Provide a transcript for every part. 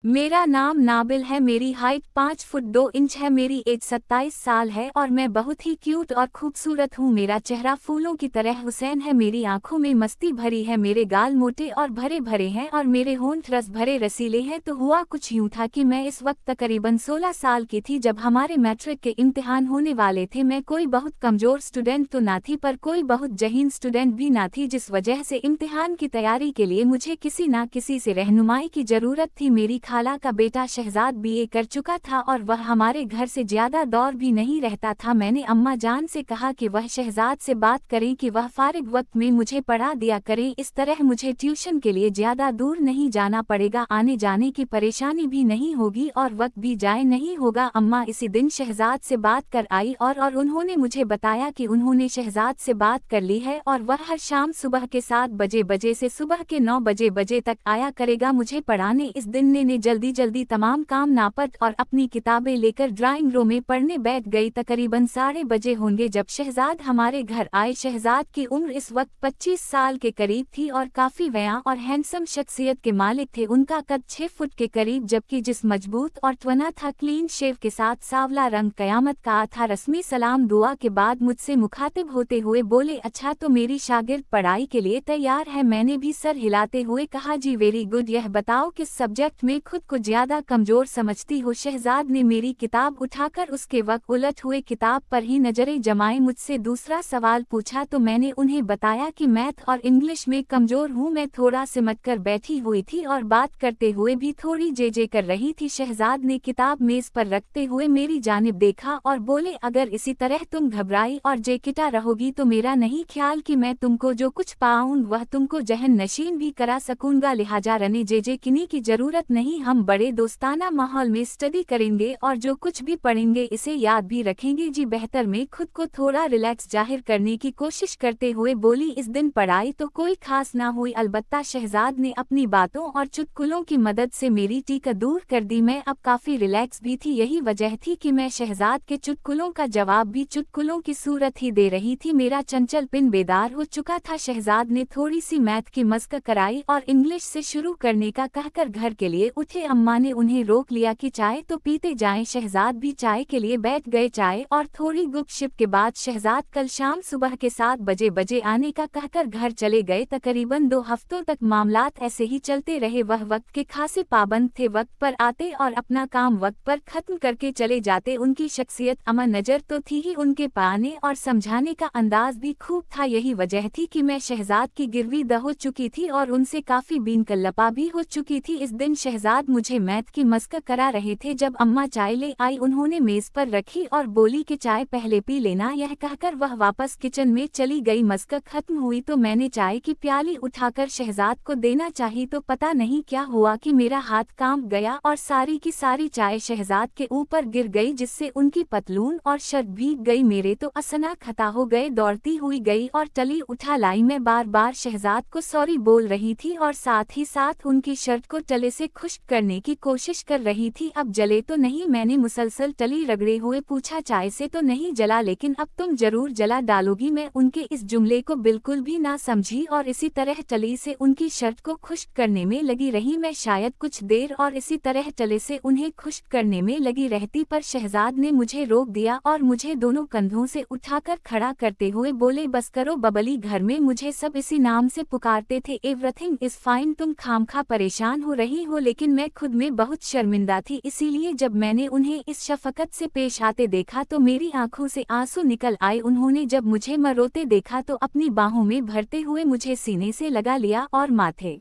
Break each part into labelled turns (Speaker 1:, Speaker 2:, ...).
Speaker 1: मेरा नाम नाबिल है। मेरी हाइट 5 फुट 2 इंच है। मेरी एज 27 साल है और मैं बहुत ही क्यूट और खूबसूरत हूँ। मेरा चेहरा फूलों की तरह हुसैन है। मेरी आंखों में मस्ती भरी है। मेरे गाल मोटे और भरे भरे हैं और मेरे होंठ रस भरे रसीले हैं। तो हुआ कुछ यूं था कि मैं इस वक्त तकरीबन 16 साल की थी जब हमारे मैट्रिक के इम्तिहान होने वाले थे। मैं कोई बहुत कमजोर स्टूडेंट तो ना थी पर कोई बहुत जहीन स्टूडेंट भी ना थी, जिस वजह से इम्तिहान की तैयारी के लिए मुझे किसी न किसी से रहनुमाई की जरूरत थी। मेरी खाला का बेटा शहजाद बीए कर चुका था और वह हमारे घर से ज्यादा दूर भी नहीं रहता था। मैंने अम्मा जान से कहा कि वह शहजाद से बात करें कि वह फारिग वक्त में मुझे पढ़ा दिया करें, इस तरह मुझे ट्यूशन के लिए ज्यादा दूर नहीं जाना पड़ेगा, आने जाने की परेशानी भी नहीं होगी और वक्त भी जाए नहीं होगा। अम्मा इसी दिन शहजाद से बात कर आई और उन्होंने मुझे बताया कि उन्होंने शहजाद से बात कर ली है और वह हर शाम सुबह के 7 बजे से सुबह के 9 बजे तक आया करेगा मुझे पढ़ाने। इस दिन ने जल्दी तमाम काम नापत और अपनी किताबें लेकर ड्राइंग रूम में पढ़ने बैठ गई। तकरीबन 12:30 बजे होंगे जब शहजाद हमारे घर आए। शहजाद की उम्र इस वक्त 25 साल के करीब थी और काफी व्यायाम और हैंडसम शख्सियत के मालिक थे। उनका कद 6 फुट के करीब जबकि जिस्म मजबूत और त्वना था। क्लीन शेव के साथ सावला रंग कयामत का था। रस्मी सलाम दुआ के बाद मुझसे मुखातिब होते हुए बोले, अच्छा तो मेरी शागिर्द पढ़ाई के लिए तैयार है? मैंने भी सर हिलाते हुए कहा, जी वेरी गुड। यह बताओ किस सब्जेक्ट में खुद को ज्यादा कमजोर समझती हो? शहजाद ने मेरी किताब उठाकर उसके वक्त उलट हुए किताब पर ही नजरें जमाए मुझसे दूसरा सवाल पूछा तो मैंने उन्हें बताया कि मैथ और इंग्लिश में कमजोर हूँ। मैं थोड़ा सिमटकर बैठी हुई थी और बात करते हुए भी थोड़ी जे कर रही थी। शहजाद ने किताब मेज पर रखते हुए मेरी जानिब देखा और बोले, अगर इसी तरह तुम घबराई और जेकिटा रहोगी तो मेरा नहीं ख्याल कि मैं तुमको जो कुछ पाऊँ वह तुमको जहन नशीन भी करा सकूंगा, लिहाजा रने जे किनी की जरूरत नहीं। हम बड़े दोस्ताना माहौल में स्टडी करेंगे और जो कुछ भी पढ़ेंगे इसे याद भी रखेंगे। जी बेहतर। में खुद को थोड़ा रिलैक्स जाहिर करने की कोशिश करते हुए बोली, इस दिन पढ़ाई तो कोई खास ना हुई, अलबत्ता शहजाद ने अपनी बातों और चुटकुलों की मदद से मेरी टीका दूर कर दी। मैं अब काफी रिलैक्स भी थी। यही वजह थी कि मैं शहजाद के चुटकुलों का जवाब भी चुटकुलों की सूरत ही दे रही थी। मेरा चंचल पिन बेदार हो चुका था। शहजाद ने थोड़ी सी मैथ की मशक कराई और इंग्लिश से शुरू करने का कहकर घर के लिए उठे। अम्मा ने उन्हें रोक लिया कि चाय तो पीते जाएं। शहजाद भी चाय के लिए बैठ गए। चाय और थोड़ी गुपशप के बाद शहजाद कल शाम सुबह के 7 बजे आने का कहकर घर चले गए। तकरीबन 2 हफ्तों तक मामलात ऐसे ही चलते रहे। वह वक्त के खासे पाबंद थे, वक्त पर आते और अपना काम वक्त पर खत्म करके चले जाते। उनकी शख्सियत अमन नजर तो थी ही, उनके पाने और समझाने का अंदाज भी खूब था। यही वजह थी कि मैं शहजाद की गिरवी हो चुकी थी और उनसे काफी बीनकल्लपा भी हो चुकी थी। इस दिन शहजाद मुझे मैथ की मशक करा रहे थे जब अम्मा चाय ले आई। उन्होंने मेज पर रखी और बोली कि चाय पहले पी लेना। यह कहकर वह वापस किचन में चली गई। मशक खत्म हुई तो मैंने चाय की प्याली उठाकर शहजाद को देना चाही तो पता नहीं क्या हुआ कि मेरा हाथ कांप गया और सारी की सारी चाय शहजाद के ऊपर गिर गई, जिससे उनकी पतलून और शर्ट भीग गई। मेरे तो असना खता हो गए। दौड़ती हुई गई और टली उठा लाई। मैं बार बार शहजाद को सॉरी बोल रही थी और साथ ही साथ उनकी शर्ट को टले से खुश्क करने की कोशिश कर रही थी। अब जले तो नहीं? मैंने मुसलसल टली रगड़े हुए पूछा। चाय से तो नहीं जला, लेकिन अब तुम जरूर जला डालोगी। मैं उनके इस जुमले को बिल्कुल भी ना समझी और इसी तरह टली से उनकी शर्ट को खुश्क करने में लगी रही। मैं शायद कुछ देर और इसी तरह टले से उन्हें खुश्क करने में लगी रहती, पर शहजाद ने मुझे रोक दिया और मुझे दोनों कंधों से उठाकर खड़ा करते हुए बोले, बस करो बबली, घर में मुझे सब इसी नाम से पुकारते थे। एवरीथिंग इज फाइन, तुम खामखा परेशान हो रही हो। लेकिन मैं खुद में बहुत शर्मिंदा थी, इसीलिए जब मैंने उन्हें इस शफकत से पेश आते देखा तो मेरी आंखों से आंसू निकल आए। उन्होंने जब मुझे रोते देखा तो अपनी बाहों में भरते हुए मुझे सीने से लगा लिया और माथे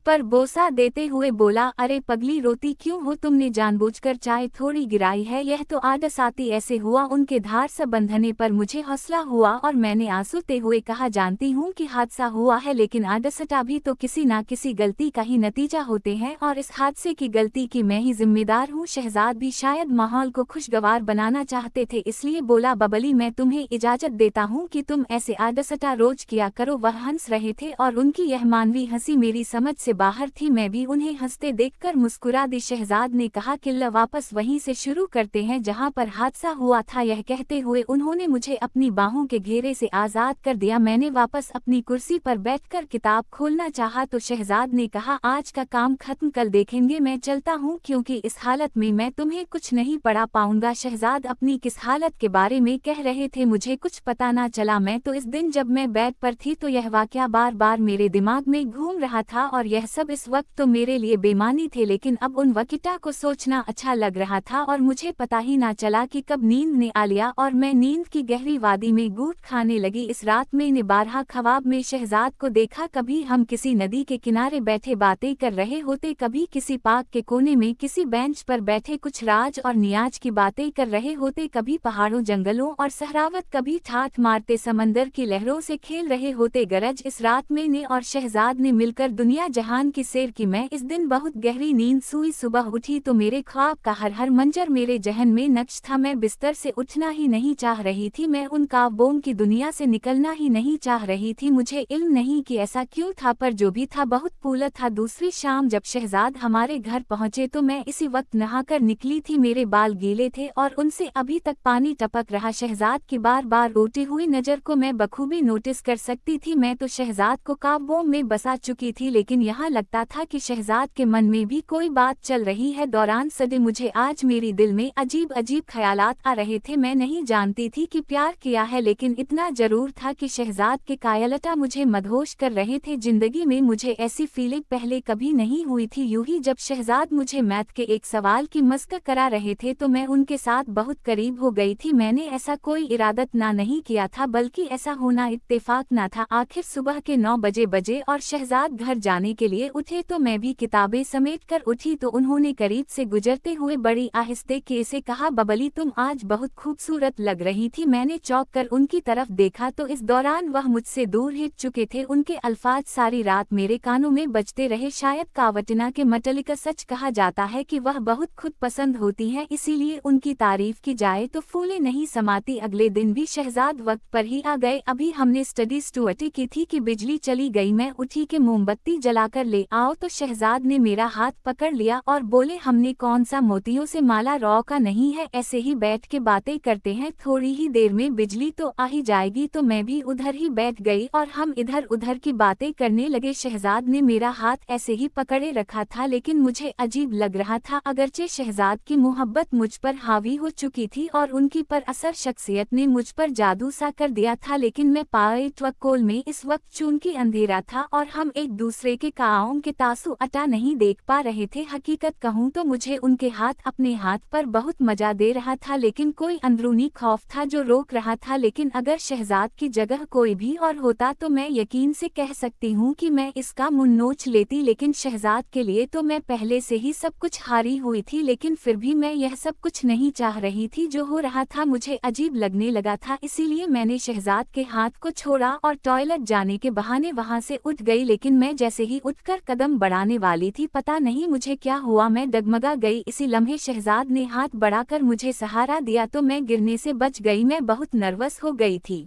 Speaker 1: पर बोसा देते हुए बोला, अरे पगली रोती क्यों हो? तुमने जानबूझकर चाय थोड़ी गिराई है, यह तो आदसाती ऐसे हुआ। उनके धार से बंधने पर मुझे हौसला हुआ और मैंने आंसूते हुए कहा, जानती हूँ कि हादसा हुआ है, लेकिन आदसटा भी तो किसी ना किसी गलती का ही नतीजा होते हैं और इस हादसे की गलती की मैं ही जिम्मेदार हूँ। शहजाद भी शायद माहौल को खुशगवार बनाना चाहते थे, इसलिए बोला, बबली मैं तुम्हें इजाजत देता हूँ कि तुम ऐसे आदसटा रोज किया करो। वह हंस रहे थे और उनकी यह मानवी हंसी मेरी समझ से बाहर थी। मैं भी उन्हें हंसते देखकर मुस्कुरा दी। शहजाद ने कहा किल्ला वापस वहीं से शुरू करते हैं जहां पर हादसा हुआ था। यह कहते हुए उन्होंने मुझे अपनी बाहों के घेरे से आज़ाद कर दिया। मैंने वापस अपनी कुर्सी पर बैठकर किताब खोलना चाहा तो शहजाद ने कहा आज का काम खत्म, कल देखेंगे, मैं चलता हूँ क्योंकि इस हालत में मैं तुम्हें कुछ नहीं पढ़ा पाऊंगा। शहजाद अपनी किस हालत के बारे में कह रहे थे मुझे कुछ पता ना चला। मैं तो इस दिन जब मैं बेड पर थी तो यह वाकया बार बार मेरे दिमाग में घूम रहा था और यह सब इस वक्त तो मेरे लिए बेमानी थे, लेकिन अब उन वकीटा को सोचना अच्छा लग रहा था और मुझे पता ही ना चला कि कब नींद ने आ लिया और मैं नींद की गहरी वादी में गूंथ खाने लगी। इस रात मैंने बारहा ख्वाब में शहजाद को देखा। कभी हम किसी नदी के किनारे बैठे बातें कर रहे होते, कभी किसी पार्क के कोने में किसी बेंच पर बैठे कुछ राज और नियाज की बातें कर रहे होते, कभी पहाड़ों जंगलों और सहरावत, कभी ठाठ मारते समंदर की लहरों से खेल रहे होते। गरज इस रात मैंने और शहजाद ने मिलकर दुनिया जहान की सैर की। मैं इस दिन बहुत गहरी नींद सोई। सुबह उठी तो मेरे ख्वाब का हर मंजर मेरे जहन में नक्श था। मैं बिस्तर से उठना ही नहीं चाह रही थी, मैं उन ख्वाबों की दुनिया से निकलना ही नहीं चाह रही थी। मुझे इल्म नहीं कि ऐसा क्यों था, पर जो भी था बहुत फूला था। दूसरी शाम जब शहजाद हमारे घर पहुंचे तो मैं इसी वक्त नहाकर निकली थी। मेरे बाल गीले थे और उनसे अभी तक पानी टपक रहा। शहजाद की बार बार रोती हुई नजर को मैं बखूबी नोटिस कर सकती थी। मैं तो शहजाद को ख्वाबों में बसा चुकी थी, लेकिन यहाँ लगता था कि शहजाद के मन में भी कोई बात चल रही है। दौरान सदे मुझे आज मेरी दिल में अजीब अजीब ख्यालात आ रहे थे। मैं नहीं जानती थी कि प्यार किया है, लेकिन इतना जरूर था कि शहजाद के कायलता मुझे मदहोश कर रहे थे। जिंदगी में मुझे ऐसी फीलिंग पहले कभी नहीं हुई थी। यूं ही जब शहजाद मुझे मैथ के एक सवाल की मशक करा रहे थे तो मैं उनके साथ बहुत करीब हो गई थी। मैंने ऐसा कोई इरादत ना नहीं किया था, बल्कि ऐसा होना इत्तेफाक ना था। आखिर सुबह के 9 बजे और शहजाद घर जाने के लिए उठे तो मैं भी किताबें समेट कर उठी तो उन्होंने करीब से गुजरते हुए बड़ी आहिस्ते से कहा बबली तुम आज बहुत खूबसूरत लग रही थी। मैंने चौंक कर उनकी तरफ देखा तो इस दौरान वह मुझसे दूर हिट चुके थे। उनके अल्फाज सारी रात मेरे कानों में बजते रहे। शायद कावटिना के मतलब सच कहा जाता है कि वह बहुत खुद पसंद होती हैं, इसीलिए उनकी तारीफ की जाए तो फूले नहीं समाती। अगले दिन भी शहजाद वक्त पर ही आ गए। अभी हमने स्टडी स्टूअर्टी की थी कि बिजली चली गई। मैं उठी कि मोमबत्ती जलाकर ले आओ तो शहजाद ने मेरा हाथ पकड़ लिया और बोले हमने कौन सा मोतियों से माला रौ का नहीं है, ऐसे ही बैठ के बातें करते हैं, थोड़ी ही देर में बिजली तो आ ही जाएगी। तो मैं भी उधर ही बैठ गई और हम इधर उधर की बातें करने लगे। शहजाद ने मेरा हाथ ऐसे ही पकड़े रखा था, लेकिन मुझे अजीब लग रहा था। अगरचे शहजाद की मोहब्बत मुझ पर हावी हो चुकी थी और उनकी पर असर शख्सियत ने मुझ पर जादू सा कर दिया था, लेकिन मैं पाए ट्वक्कोल में इस वक्त चूंकि अंधेरा था और हम एक दूसरे के काओं के तासु अटा नहीं देख पा रहे थे। हकीकत कहूँ तो मुझे उनके हाथ अपने हाथ पर बहुत मजा दे रहा था, लेकिन कोई अंदरूनी खौफ था जो रोक रहा था। लेकिन अगर शहजाद की जगह कोई भी और होता तो मैं यकीन से कह सकती हूँ कि मैं इसका मुंह नोच लेती, लेकिन शहजाद के लिए तो मैं पहले से ही सब कुछ हारी हुई थी। लेकिन फिर भी मैं यह सब कुछ नहीं चाह रही थी। जो हो रहा था मुझे अजीब लगने लगा था, इसीलिए मैंने शहजाद के हाथ को छोड़ा और टॉयलेट जाने के बहाने वहां से उठ गई। लेकिन मैं जैसे ही उठकर कदम बढ़ाने वाली थी, पता नहीं मुझे क्या हुआ, मैं डगमगा गई। इसी लम्हे शहजाद ने हाथ बढ़ाकर मुझे सहारा दिया तो मैं गिरने से बच गई। मैं बहुत नर्वस हो गई थी,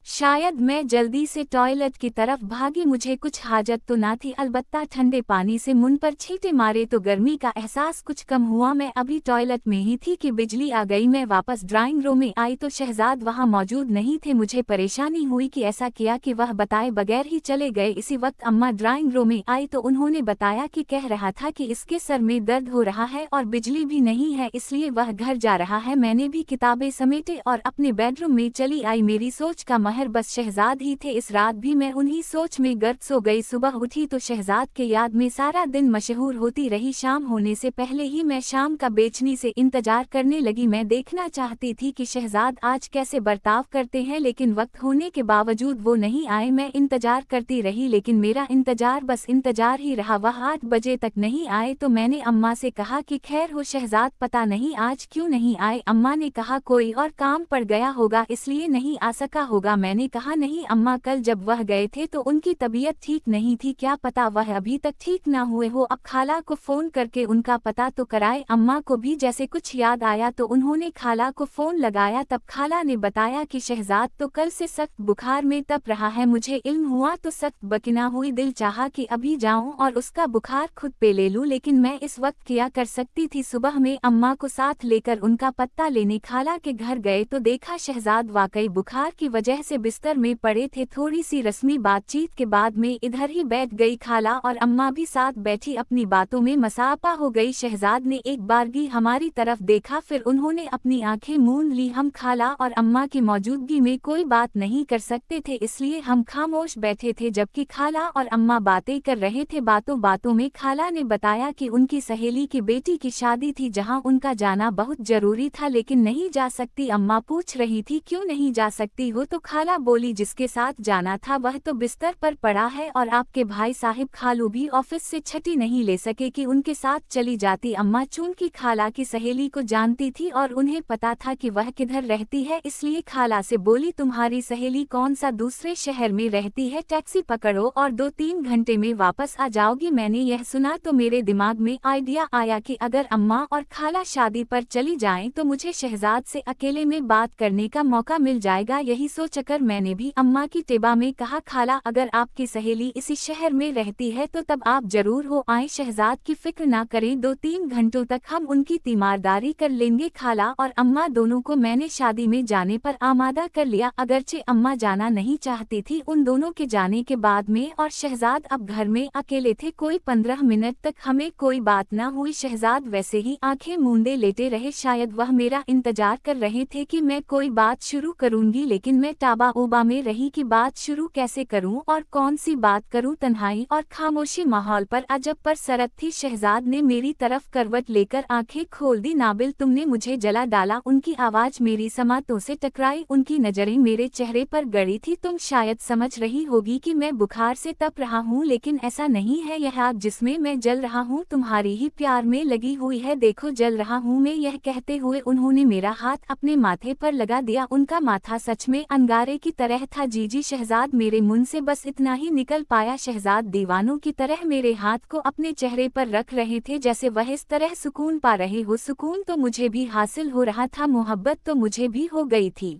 Speaker 1: शायद मैं जल्दी से टॉयलेट की तरफ भागी। मुझे कुछ हाजत तो ना थी, अलबत्ता ठंडे पानी से मुंह पर छींटे मारे तो गर्मी का एहसास कुछ कम हुआ। मैं अभी टॉयलेट में ही थी कि बिजली आ गई। मैं वापस ड्राइंग रूम में आई तो शहजाद वहां मौजूद नहीं थे। मुझे परेशानी हुई कि ऐसा किया कि वह बताए बगैर ही चले गए। इसी वक्त अम्मा ड्राइंग रूम में आई तो उन्होंने बताया कि कह रहा था कि इसके सर में दर्द हो रहा है और बिजली भी नहीं है, इसलिए वह घर जा रहा है। मैंने भी किताबें समेटे और अपने बेडरूम में चली आई। मेरी सोच का महर बस शहजाद ही थे। इस रात भी मैं उन्हीं सोच में गर्क सो गई। सुबह उठी तो शहजाद के याद में सारा दिन मशहूर होती रही। शाम होने से पहले ही मैं शाम का बेचनी से इंतजार करने लगी। मैं देखना चाहती थी कि शहजाद आज कैसे बर्ताव करते हैं, लेकिन वक्त होने के बावजूद वो नहीं आए। मैं इंतजार करती रही, लेकिन मेरा इंतजार बस इंतजार ही रहा। वह 8 बजे तक नहीं आए तो मैंने अम्मा से कहा कि खैर हो शहजाद, पता नहीं आज क्यों नहीं आए। अम्मा ने कहा कोई और काम पड़ गया होगा इसलिए नहीं आ सका होगा। मैंने कहा नहीं अम्मा, कल जब वह गए थे तो उनकी तबीयत ठीक नहीं थी, क्या पता वह अभी तक ठीक ना हुए हो। अब खाला को फ़ोन करके उनका पता तो कराए। अम्मा को भी जैसे कुछ याद आया तो उन्होंने खाला को फ़ोन लगाया। तब खाला ने बताया कि शहजाद तो कल से सख्त बुखार में तप रहा है। मुझे इल्म हुआ तो सख्त बकिना हुई, दिल चाहा कि अभी जाऊं और उसका बुखार खुद पे ले लूं, लेकिन मैं इस वक्त क्या कर सकती थी। सुबह में अम्मा को साथ लेकर उनका पत्ता लेने खाला के घर गए तो देखा शहजाद वाकई बुखार की वजह से बिस्तर में पड़े थे। थोड़ी सी रस्मी बातचीत के बाद में इधर ही बैठ गई खाला और अम्मा भी साथ बैठी, अपनी बातों में मसापा हो गई। शहजाद ने एक बारगी हमारी तरफ देखा, फिर उन्होंने अपनी आंखें मूंद ली। हम खाला और अम्मा की मौजूदगी में कोई बात नहीं कर सकते थे, इसलिए हम खामोश बैठे थे जबकि खाला और अम्मा बातें कर रहे थे। बातों बातों में खाला ने बताया कि उनकी सहेली की बेटी की शादी थी जहां उनका जाना बहुत जरूरी था, लेकिन नहीं जा सकती। अम्मा पूछ रही थी क्यों नहीं जा सकती हो, तो खाला बोली जिसके साथ जाना था वह तो बिस्तर पर पड़ा है और आपके भाई साहिब खालू भी ऑफिस से छुट्टी नहीं ले सके कि उनके साथ चली जाती। अम्मा चूंकि खाला की सहेली को जानती थी और उन्हें पता था कि वह किधर रहती है, इसलिए खाला से बोली तुम्हारी सहेली कौन सा दूसरे शहर में रहती है, टैक्सी पकड़ो और 2-3 घंटे में वापस आ जाओगी। मैंने यह सुना तो मेरे दिमाग में आइडिया आया कि अगर अम्मा और खाला शादी पर चली जाएं तो मुझे शहजाद से अकेले में बात करने का मौका मिल जाएगा। यही सोचकर मैंने भी अम्मा की टेबा में कहा खाला अगर आपकी सहेली इसी शहर में रहती है तो तब आप जरूर हो आए, शहजाद की फिक्र ना करें, 2-3 घंटों तक हम उनकी तीमारदारी कर लेंगे। खाला और अम्मा दोनों को मैंने शादी में जाने पर आमादा कर लिया। अगरचे अम्मा जाना नहीं चाहती थी उन दोनों के जाने के बाद में, और शहजाद अब घर में अकेले थे। कोई 15 मिनट तक हमें कोई बात न हुई। शहजाद वैसे ही आंखें मूंदे लेटे रहे, शायद वह मेरा इंतजार कर रहे थे कि मैं कोई बात शुरू करूंगी, लेकिन मैं ताबा ओबा में रही कि बात शुरू कैसे करूं और कौन सी बात करूं। तन्हाई और खामोशी माहौल पर अजब पर सरत थी। शहजाद ने मेरी तरफ करवट लेकर आंखें खोल दी। नाबिल तुमने मुझे जला डाला, उनकी आवाज मेरी समातों से टकराई, उनकी नजरें मेरे चेहरे पर गड़ी थी। तुम शायद समझ रही होगी कि मैं बुखार से तप रहा हूँ, लेकिन ऐसा नहीं है, यह आग जिसमें मैं जल रहा हूँ तुम्हारी ही प्यार में लगी हुई है, देखो जल रहा हूँ मैं। यह कहते हुए उन्होंने मेरा हाथ अपने माथे पर लगा दिया। उनका माथा सच में अंगारे की तरह था। जीजी शहजाद, मेरे मुंह से बस इतना ही निकल पाया। शहजाद दीवानों की तरह मेरे हाथ को अपने चेहरे पर रख रहे थे जैसे वह इस तरह सुकून पा रहे हो। सुकून तो मुझे भी हासिल हो रहा था, मोहब्बत तो मुझे भी हो गई थी।